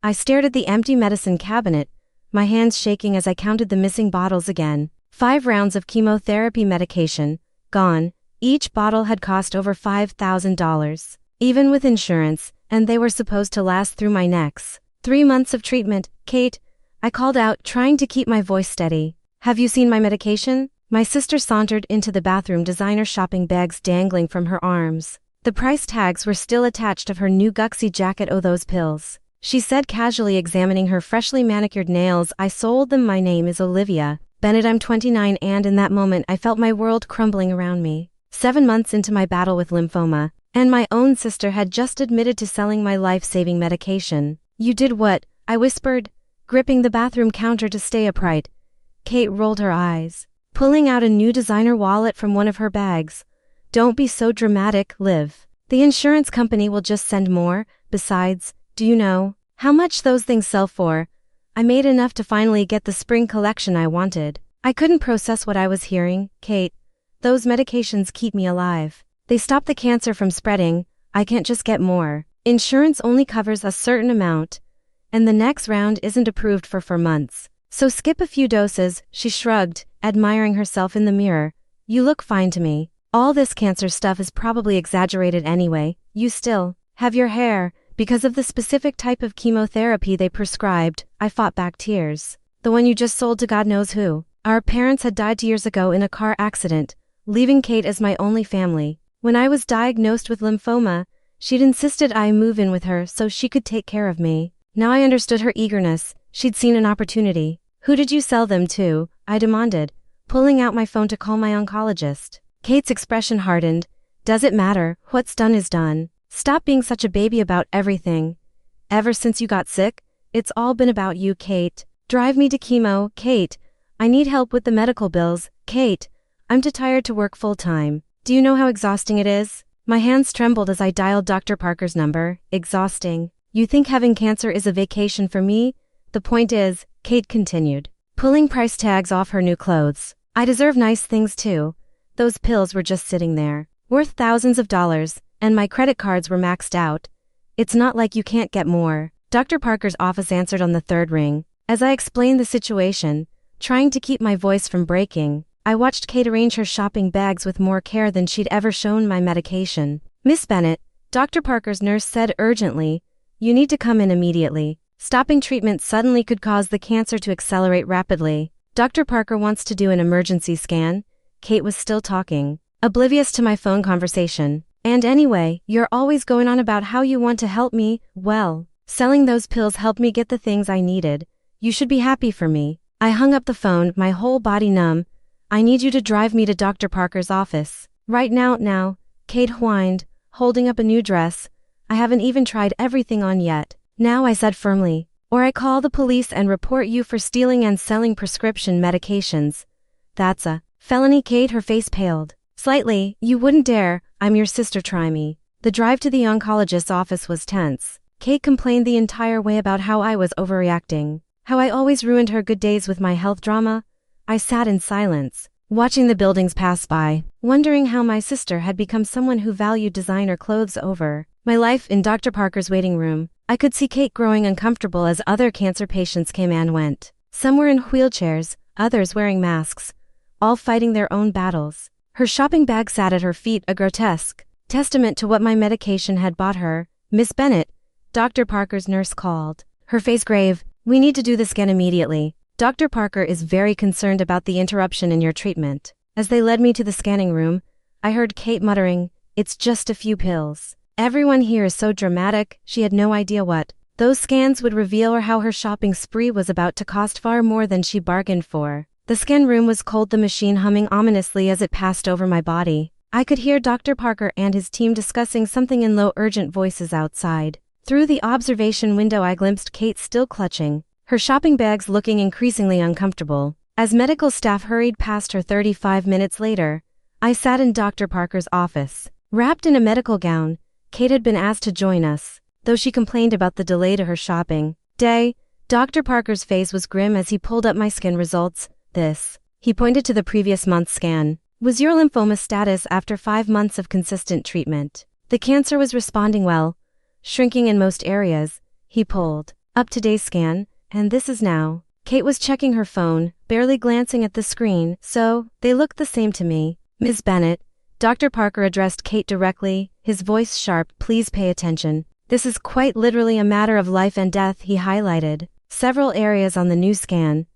I stared at the empty medicine cabinet, my hands shaking as I counted the missing bottles again. 5 rounds of chemotherapy medication, gone. Each bottle had cost over $5,000, even with insurance, and they were supposed to last through my next 3 months of treatment. Kate, I called out, trying to keep my voice steady. Have you seen my medication? My sister sauntered into the bathroom, designer shopping bags dangling from her arms. The price tags were still attached of her new Guxy jacket. Oh, those pills, she said casually, examining her freshly manicured nails. I sold them. My name is Olivia Bennett. I'm 29, and in that moment I felt my world crumbling around me. 7 months into my battle with lymphoma, and my own sister had just admitted to selling my life-saving medication. You did what? I whispered, gripping the bathroom counter to stay upright. Kate rolled her eyes, pulling out a new designer wallet from one of her bags. Don't be so dramatic, Liv. The insurance company will just send more. Besides, do you know how much those things sell for? I made enough to finally get the spring collection I wanted. I couldn't process what I was hearing. Kate, those medications keep me alive. They stop the cancer from spreading. I can't just get more. Insurance only covers a certain amount, and the next round isn't approved for months. So skip a few doses. She shrugged, admiring herself in the mirror. You look fine to me. All this cancer stuff is probably exaggerated anyway. You still have your hair. Because of the specific type of chemotherapy they prescribed, I fought back tears. The one you just sold to God knows who. Our parents had died 2 years ago in a car accident, leaving Kate as my only family. When I was diagnosed with lymphoma, she'd insisted I move in with her so she could take care of me. Now I understood her eagerness. She'd seen an opportunity. Who did you sell them to? I demanded, pulling out my phone to call my oncologist. Kate's expression hardened. Does it matter? What's done is done. Stop being such a baby about everything. Ever since you got sick, it's all been about you, Kate. Drive me to chemo, Kate. I need help with the medical bills, Kate. I'm too tired to work full-time. Do you know how exhausting it is? My hands trembled as I dialed Dr. Parker's number. Exhausting. You think having cancer is a vacation for me? The point is, Kate continued, pulling price tags off her new clothes. I deserve nice things too. Those pills were just sitting there, worth thousands of dollars, and my credit cards were maxed out. It's not like you can't get more. Dr. Parker's office answered on the 3rd ring. As I explained the situation, trying to keep my voice from breaking, I watched Kate arrange her shopping bags with more care than she'd ever shown my medication. Miss Bennett, Dr. Parker's nurse said urgently, you need to come in immediately. Stopping treatment suddenly could cause the cancer to accelerate rapidly. Dr. Parker wants to do an emergency scan. Kate was still talking, oblivious to my phone conversation. And anyway, you're always going on about how you want to help me. Well, selling those pills helped me get the things I needed. You should be happy for me. I hung up the phone, my whole body numb. I need you to drive me to Dr. Parker's office. Right now, Kate whined, holding up a new dress. I haven't even tried everything on yet. Now, I said firmly, or I call the police and report you for stealing and selling prescription medications. That's a felony. Kate, her face paled slightly. You wouldn't dare. I'm your sister, try me. The drive to the oncologist's office was tense. Kate complained the entire way about how I was overreacting, how I always ruined her good days with my health drama. I sat in silence, watching the buildings pass by, wondering how my sister had become someone who valued designer clothes over my life. In Dr. Parker's waiting room, I could see Kate growing uncomfortable as other cancer patients came and went. Some were in wheelchairs, others wearing masks, all fighting their own battles. Her shopping bag sat at her feet, a grotesque testament to what my medication had bought her. Miss Bennett, Dr. Parker's nurse called, her face grave. We need to do the scan immediately. Dr. Parker is very concerned about the interruption in your treatment. As they led me to the scanning room, I heard Kate muttering, it's just a few pills. Everyone here is so dramatic. She had no idea what those scans would reveal or how her shopping spree was about to cost far more than she bargained for. The scan room was cold, the machine humming ominously as it passed over my body. I could hear Dr. Parker and his team discussing something in low, urgent voices outside. Through the observation window I glimpsed Kate still clutching her shopping bags, looking increasingly uncomfortable. As medical staff hurried past her 35 minutes later, I sat in Dr. Parker's office. Wrapped in a medical gown, Kate had been asked to join us, though she complained about the delay to her shopping day. Dr. Parker's face was grim as he pulled up my skin results. This, he pointed to the previous month's scan, was your lymphoma status after 5 months of consistent treatment. The cancer was responding well, shrinking in most areas. He pulled Up today's scan, and this is now. Kate was checking her phone, barely glancing at the screen, so, they looked the same to me. Ms. Bennett, Dr. Parker addressed Kate directly, his voice sharp. Please pay attention. This is quite literally a matter of life and death, he highlighted several areas on the new scan.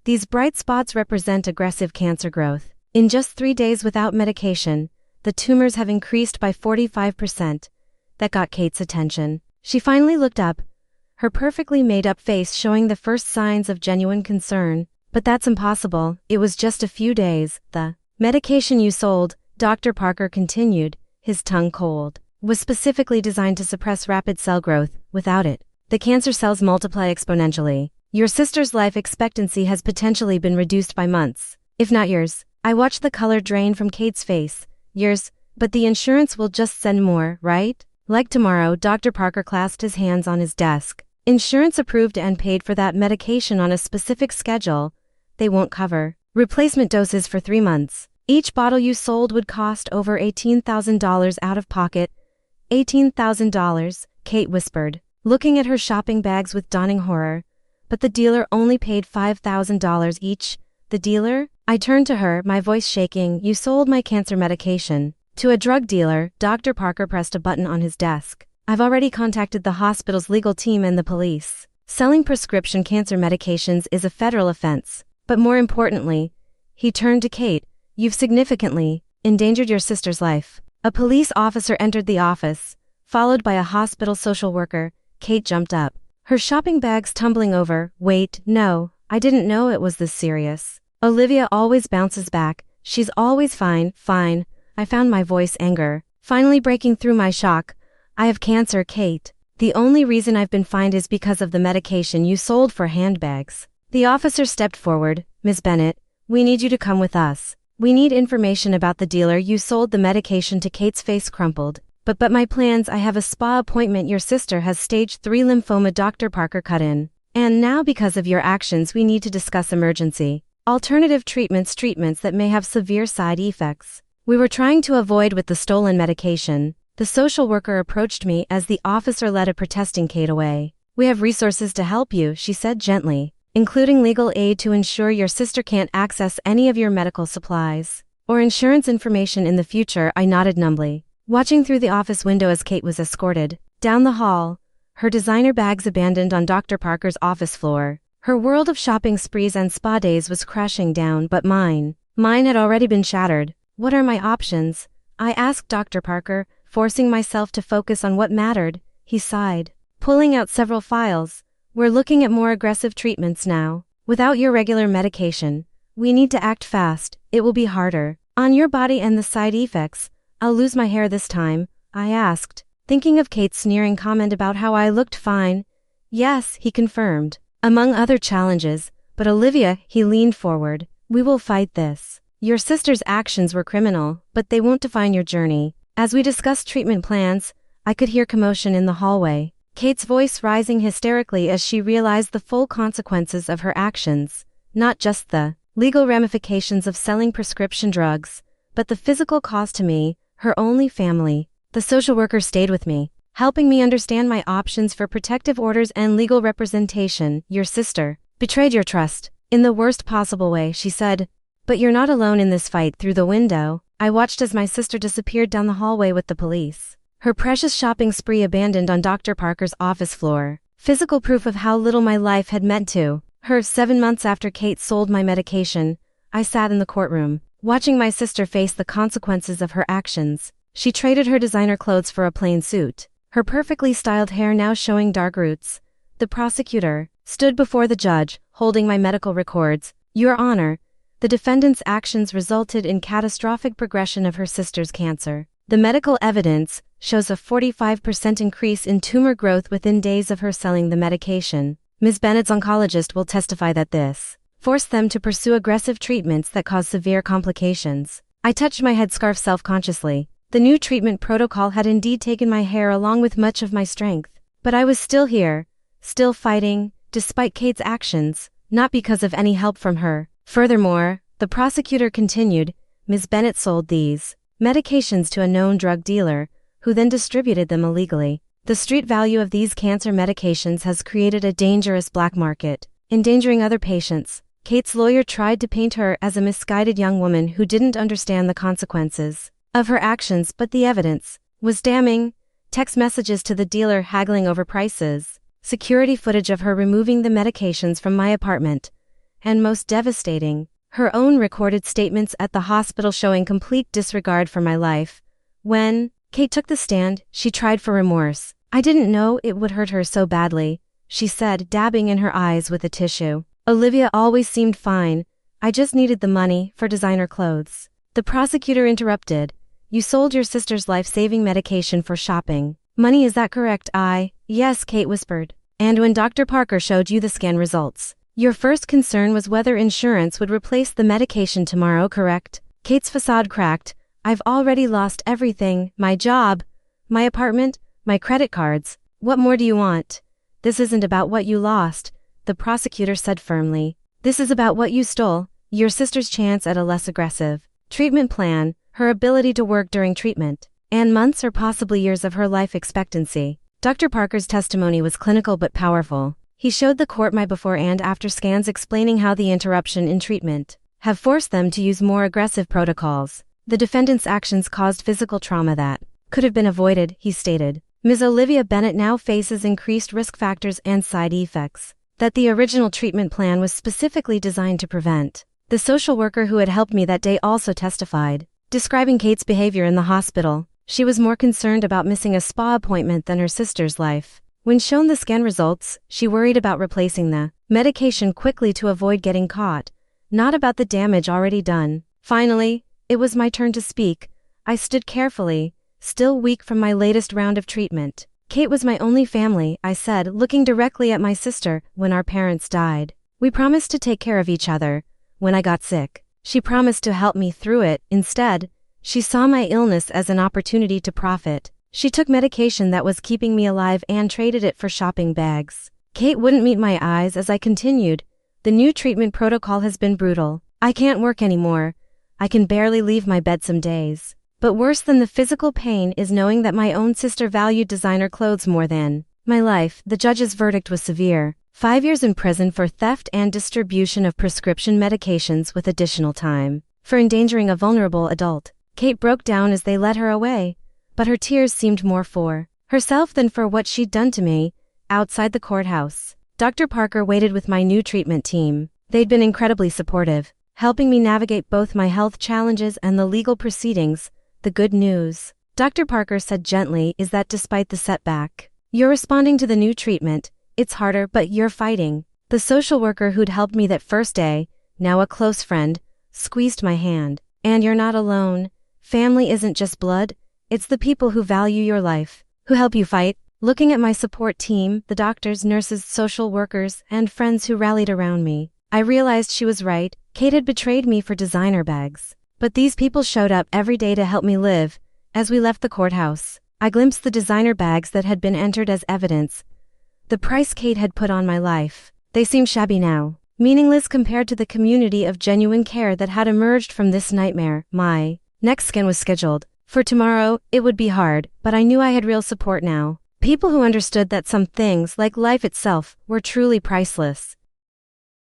These bright spots represent aggressive cancer growth. In just 3 days without medication, the tumors have increased by 45%. That got Kate's attention. She finally looked up, her perfectly made-up face showing the first signs of genuine concern. But that's impossible, it was just a few days. The medication you sold, Dr. Parker continued, his tongue cold, was specifically designed to suppress rapid cell growth. Without it, the cancer cells multiply exponentially. Your sister's life expectancy has potentially been reduced by months, if not years. I watched the color drain from Kate's face. Years, but the insurance will just send more, right? Like tomorrow, Dr. Parker clasped his hands on his desk. Insurance approved and paid for that medication on a specific schedule. They won't cover replacement doses for 3 months. Each bottle you sold would cost over $18,000 out of pocket. $18,000, Kate whispered, looking at her shopping bags with dawning horror. But the dealer only paid $5,000 each. The dealer? I turned to her, my voice shaking. You sold my cancer medication to a drug dealer. Dr. Parker pressed a button on his desk. I've already contacted the hospital's legal team and the police. Selling prescription cancer medications is a federal offense. But more importantly, he turned to Kate, you've significantly endangered your sister's life. A police officer entered the office, followed by a hospital social worker. Kate jumped up, her shopping bags tumbling over. Wait, no, I didn't know it was this serious. Olivia always bounces back. She's always fine. Fine. I found my voice anger, finally breaking through my shock. I have cancer, Kate. The only reason I've been fined is because of the medication you sold for handbags. The officer stepped forward. Ms. Bennett, we need you to come with us. We need information about the dealer you sold the medication to. Kate's face crumpled. But my plans, I have a spa appointment. Your sister has stage 3 lymphoma. Dr. Parker cut in. And now because of your actions we need to discuss emergency alternative treatments that may have severe side effects. We were trying to avoid with the stolen medication. The social worker approached me as the officer led a protesting Kate away. We have resources to help you, she said gently, including legal aid to ensure your sister can't access any of your medical supplies or insurance information in the future. I nodded numbly, watching through the office window as Kate was escorted down the hall, her designer bags abandoned on Dr. Parker's office floor. Her world of shopping sprees and spa days was crashing down, but mine had already been shattered. What are my options? I asked Dr. Parker, forcing myself to focus on what mattered. He sighed, pulling out several files. We're looking at more aggressive treatments now. Without your regular medication, we need to act fast. It will be harder on your body and the side effects. I'll lose my hair this time, I asked, thinking of Kate's sneering comment about how I looked fine. Yes, he confirmed, among other challenges. But Olivia, he leaned forward, we will fight this. Your sister's actions were criminal, but they won't define your journey. As we discussed treatment plans, I could hear commotion in the hallway, Kate's voice rising hysterically as she realized the full consequences of her actions, not just the legal ramifications of selling prescription drugs, but the physical cost to me, her only family. The social worker stayed with me, helping me understand my options for protective orders and legal representation. Your sister betrayed your trust in the worst possible way, she said. But you're not alone in this fight. Through the window, I watched as my sister disappeared down the hallway with the police, her precious shopping spree abandoned on Dr. Parker's office floor. Physical proof of how little my life had meant to her. 7 months after Kate sold my medication, I sat in the courtroom, watching my sister face the consequences of her actions. She traded her designer clothes for a plain suit, her perfectly styled hair now showing dark roots. The prosecutor stood before the judge, holding my medical records. Your Honor, the defendant's actions resulted in catastrophic progression of her sister's cancer. The medical evidence shows a 45% increase in tumor growth within days of her selling the medication. Ms. Bennett's oncologist will testify that this forced them to pursue aggressive treatments that cause severe complications. I touched my headscarf self-consciously. The new treatment protocol had indeed taken my hair along with much of my strength. But I was still here, still fighting, despite Kate's actions, not because of any help from her. Furthermore, the prosecutor continued, Ms. Bennett sold these medications to a known drug dealer, who then distributed them illegally. The street value of these cancer medications has created a dangerous black market, endangering other patients. Kate's lawyer tried to paint her as a misguided young woman who didn't understand the consequences of her actions, but the evidence was damning. Text messages to the dealer haggling over prices, security footage of her removing the medications from my apartment, and most devastating, her own recorded statements at the hospital showing complete disregard for my life. When Kate took the stand, she tried for remorse. "I didn't know it would hurt her so badly," she said, dabbing in her eyes with a tissue. "Olivia always seemed fine. I just needed the money for designer clothes." The prosecutor interrupted. "You sold your sister's life-saving medication for shopping. Money, is that correct?" Yes, Kate whispered. "And when Dr. Parker showed you the scan results, your first concern was whether insurance would replace the medication tomorrow, correct?" Kate's facade cracked. "I've already lost everything, my job, my apartment, my credit cards. What more do you want?" "This isn't about what you lost," the prosecutor said firmly. "This is about what you stole, your sister's chance at a less aggressive treatment plan, her ability to work during treatment, and months or possibly years of her life expectancy." Dr. Parker's testimony was clinical but powerful. He showed the court my before and after scans explaining how the interruption in treatment have forced them to use more aggressive protocols. The defendant's actions caused physical trauma that could have been avoided, he stated. Ms. Olivia Bennett now faces increased risk factors and side effects that the original treatment plan was specifically designed to prevent. The social worker who had helped me that day also testified, describing Kate's behavior in the hospital. She was more concerned about missing a spa appointment than her sister's life. When shown the scan results, she worried about replacing the medication quickly to avoid getting caught, not about the damage already done. Finally, it was my turn to speak. I stood carefully, still weak from my latest round of treatment. "Kate was my only family," I said, looking directly at my sister. "When our parents died, we promised to take care of each other. When I got sick, she promised to help me through it. Instead, she saw my illness as an opportunity to profit. She took medication that was keeping me alive and traded it for shopping bags." Kate wouldn't meet my eyes as I continued. "The new treatment protocol has been brutal. I can't work anymore. I can barely leave my bed some days. But worse than the physical pain is knowing that my own sister valued designer clothes more than my life." The judge's verdict was severe. 5 years in prison for theft and distribution of prescription medications with additional time for endangering a vulnerable adult. Kate broke down as they led her away, but her tears seemed more for herself than for what she'd done to me. Outside the courthouse, Dr. Parker waited with my new treatment team. They'd been incredibly supportive, helping me navigate both my health challenges and the legal proceedings. "The good news," Dr. Parker said gently, "is that despite the setback, you're responding to the new treatment. It's harder, but you're fighting." The social worker who'd helped me that first day, now a close friend, squeezed my hand. "And you're not alone. Family isn't just blood, it's the people who value your life, who help you fight." Looking at my support team, the doctors, nurses, social workers, and friends who rallied around me, I realized she was right. Kate had betrayed me for designer bags. But these people showed up every day to help me live. As we left the courthouse, I glimpsed the designer bags that had been entered as evidence. The price Kate had put on my life. They seemed shabby now, meaningless compared to the community of genuine care that had emerged from this nightmare. My next scan was scheduled for tomorrow. It would be hard, but I knew I had real support now. People who understood that some things, like life itself, were truly priceless.